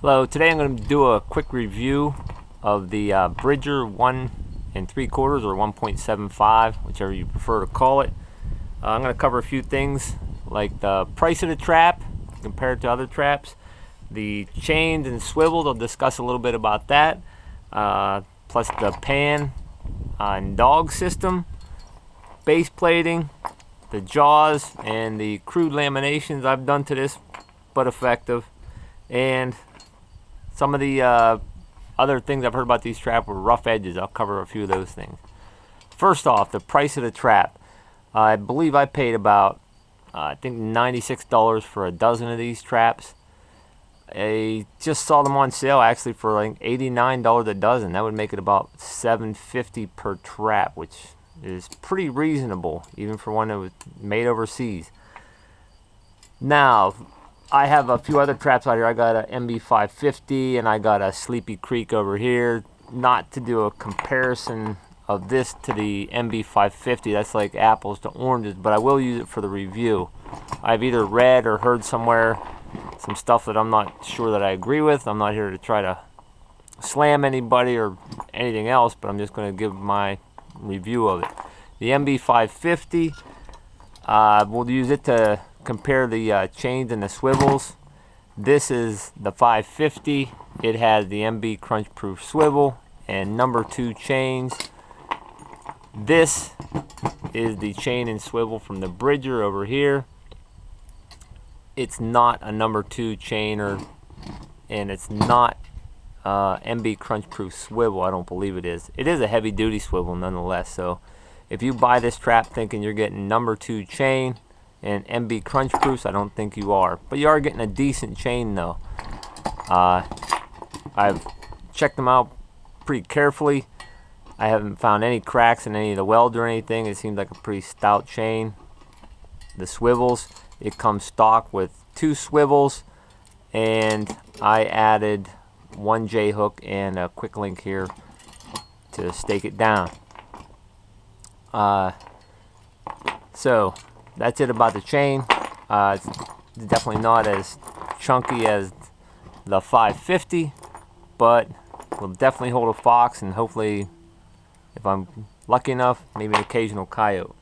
Hello, today I'm going to do a quick review of the Bridger 1 3/4 or 1.75, whichever you prefer to call it. I'm going to cover a few things like the price of the trap compared to other traps, the chains and swivels. I'll discuss a little bit about that, plus the pan and dog system, base plating, the jaws, and the crude laminations I've done to this, but effective, and some of the other things I've heard about these traps were rough edges. I'll cover a few of those things. First off, the price of the trap. I believe I paid about, I think $96 for a dozen of these traps. I just saw them on sale actually for like $89 a dozen. That would make it about $7.50 per trap, which is pretty reasonable even for one that was made overseas. Now, I have a few other traps out here. I got a MB550 and I got a Sleepy Creek over here. Not to do a comparison of this to the MB550, that's like apples to oranges, but I will use it for the review. I've either read or heard somewhere some stuff that I'm not sure that I agree with. I'm not here to try to slam anybody or anything else, but I'm just going to give my review of it. The MB550, we'll use it to compare the chains and the swivels. This is the 550. It has the MB crunch proof swivel and number 2 chains. This is the chain and swivel from the Bridger over here. It's not a number 2 chainer, and it's not MB crunch proof swivel. I don't believe it is. It is a heavy duty swivel nonetheless. So if you buy this trap thinking you're getting number 2 chain and MB crunch proofs, I don't think you are, but you are getting a decent chain though. I've checked them out pretty carefully. I haven't found any cracks in any of the welds or anything. It seems like a pretty stout chain. The swivels, it comes stock with 2 swivels, and I added 1 J hook and a quick link here to stake it down. So that's it about the chain. It's definitely not as chunky as the 550, but will definitely hold a fox, and hopefully, if I'm lucky enough, maybe an occasional coyote.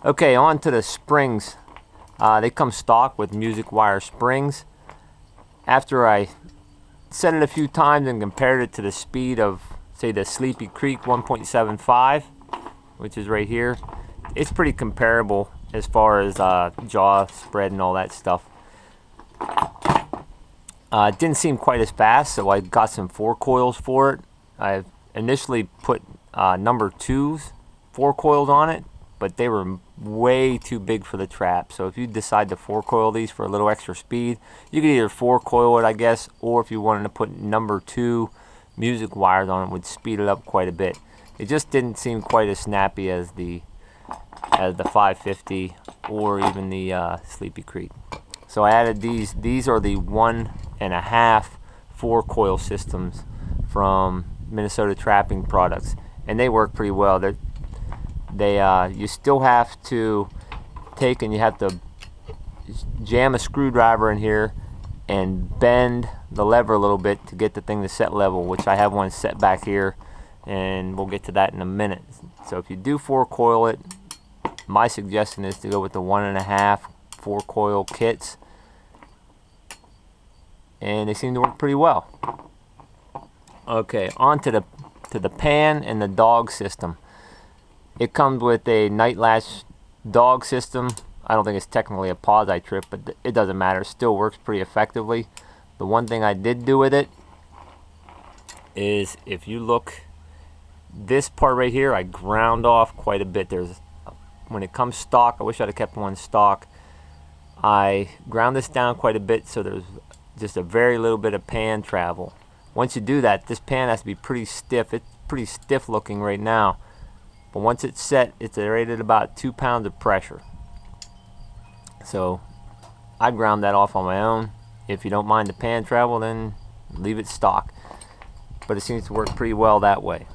Okay, on to the springs. They come stock with music wire springs. After I set it a few times and compared it to the speed of, say, the Sleepy Creek 1.75, which is right here, it's pretty comparable as far as jaw spread and all that stuff. It didn't seem quite as fast, so I got some 4-coils for it. I initially put number 2's 4-coils on it, but they were way too big for the trap. So if you decide to 4-coil these for a little extra speed, you could either 4-coil it, I guess, or if you wanted to put number 2 music wires on it, would speed it up quite a bit. It just didn't seem quite as snappy as the 550 or even the Sleepy Creek. So I added these. These are the 1.5 4-coil systems from Minnesota Trapping Products, and they work pretty well. You still have to take and you have to jam a screwdriver in here and bend the lever a little bit to get the thing to set level, which I have one set back here, and we'll get to that in a minute. So if you do 4-coil it, my suggestion is to go with the 1.5 4-coil kits, and they seem to work pretty well. Okay, on to the pan and the dog system. It comes with a night latch dog system. I don't think it's technically a posi trip, but it doesn't matter. It still works pretty effectively. The one thing I did do with it is, if you look, this part right here, I ground off quite a bit. When it comes stock, I wish I'd have kept one stock. I ground this down quite a bit, so there's just a very little bit of pan travel. Once you do that, this pan has to be pretty stiff. It's pretty stiff looking right now, but once it's set, it's rated about 2 pounds of pressure. So I ground that off on my own. If you don't mind the pan travel, then leave it stock, but it seems to work pretty well that way.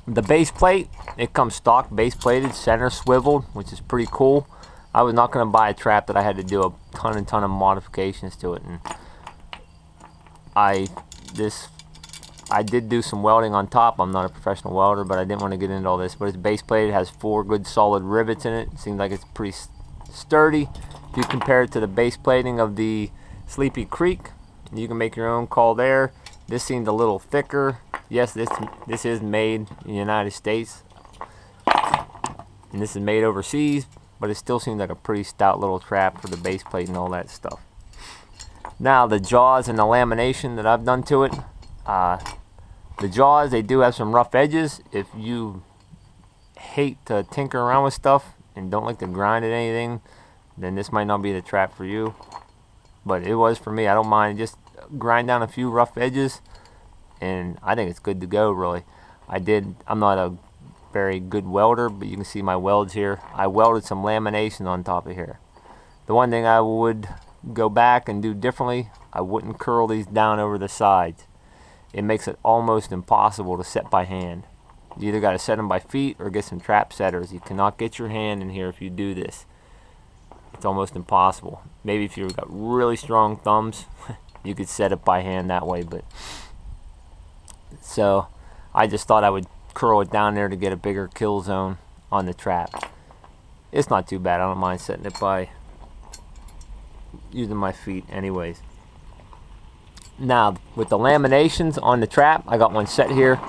The base plate, it comes stock base plated, center swiveled, which is pretty cool. I was not going to buy a trap that I had to do a ton of modifications to it, and I did do some welding on top. I'm not a professional welder, but I didn't want to get into all this. But it's base plate. It has 4 good solid rivets in it. It seems like it's pretty sturdy. If you compare it to the base plating of the Sleepy Creek, you can make your own call there. This seemed a little thicker. Yes, this is made in the United States, and this is made overseas, but it still seems like a pretty stout little trap for the base plate and all that stuff. Now the jaws and the lamination that I've done to it. The jaws, they do have some rough edges. If you hate to tinker around with stuff and don't like to grind at anything, then this might not be the trap for you. But it was for me. I don't mind. Just grind down a few rough edges, and I think it's good to go, really. I'm not a very good welder, but you can see my welds here. I welded some lamination on top of here. The one thing I would go back and do differently, I wouldn't curl these down over the sides. It makes it almost impossible to set by hand. You either got to set them by feet or get some trap setters. You cannot get your hand in here if you do this. It's almost impossible. Maybe if you've got really strong thumbs, you could set it by hand that way. But so I just thought I would curl it down there to get a bigger kill zone on the trap. It's not too bad. I don't mind setting it by using my feet anyways. Now with the laminations on the trap, I got one set here.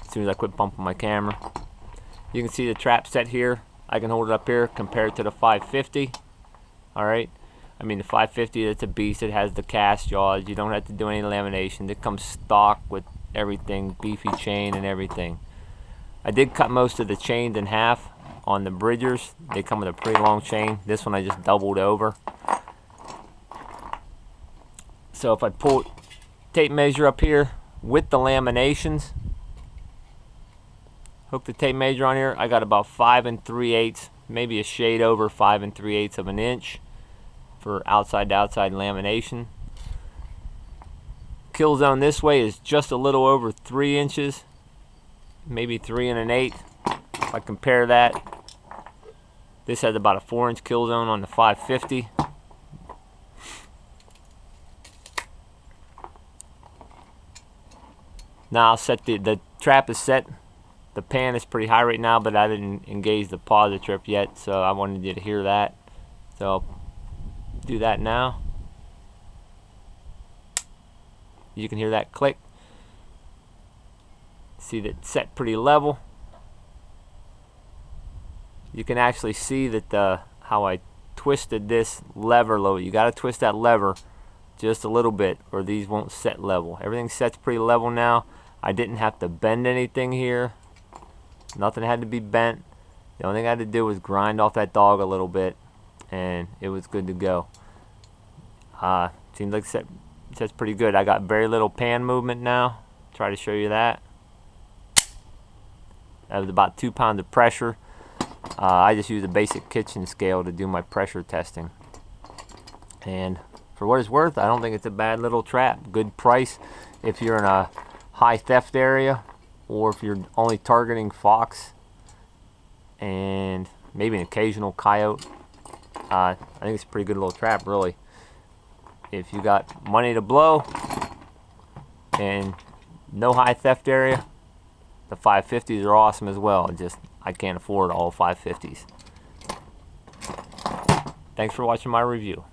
As soon as I quit bumping my camera, you can see the trap set here. I can hold it up here compared to the 550. Alright, I mean the 550, it's a beast. It has the cast jaws. You don't have to do any lamination. It comes stock with everything, beefy chain and everything. I did cut most of the chains in half on the bridgers. They come with a pretty long chain. This one I just doubled over. So if I pull tape measure up here with the laminations, hook the tape measure on here, I got about 5 3/8, maybe a shade over 5 3/8 of an inch for outside to outside lamination. Kill zone this way is just a little over 3 inches, maybe 3 1/8. If I compare that, this has about a 4-inch kill zone on the 550. Now I'll set the trap is set. The pan is pretty high right now, but I didn't engage the pause trip yet, so I wanted you to hear that. So I'll do that now. You can hear that click. See that it's set pretty level. You can actually see that how I twisted this lever a little. You got to twist that lever just a little bit or these won't set level. Everything sets pretty level now. I didn't have to bend anything here. Nothing had to be bent. The only thing I had to do was grind off that dog a little bit and it was good to go. Seems like it sets pretty good. I got very little pan movement now. Try to show you that. That was about 2 pounds of pressure. I just use a basic kitchen scale to do my pressure testing. And for what it's worth, I don't think it's a bad little trap. Good price if you're in a high theft area, or if you're only targeting fox and maybe an occasional coyote. I think it's a pretty good little trap, really. If you got money to blow and no high theft area, the 550s are awesome as well. Just I can't afford all 550s. Thanks for watching my review.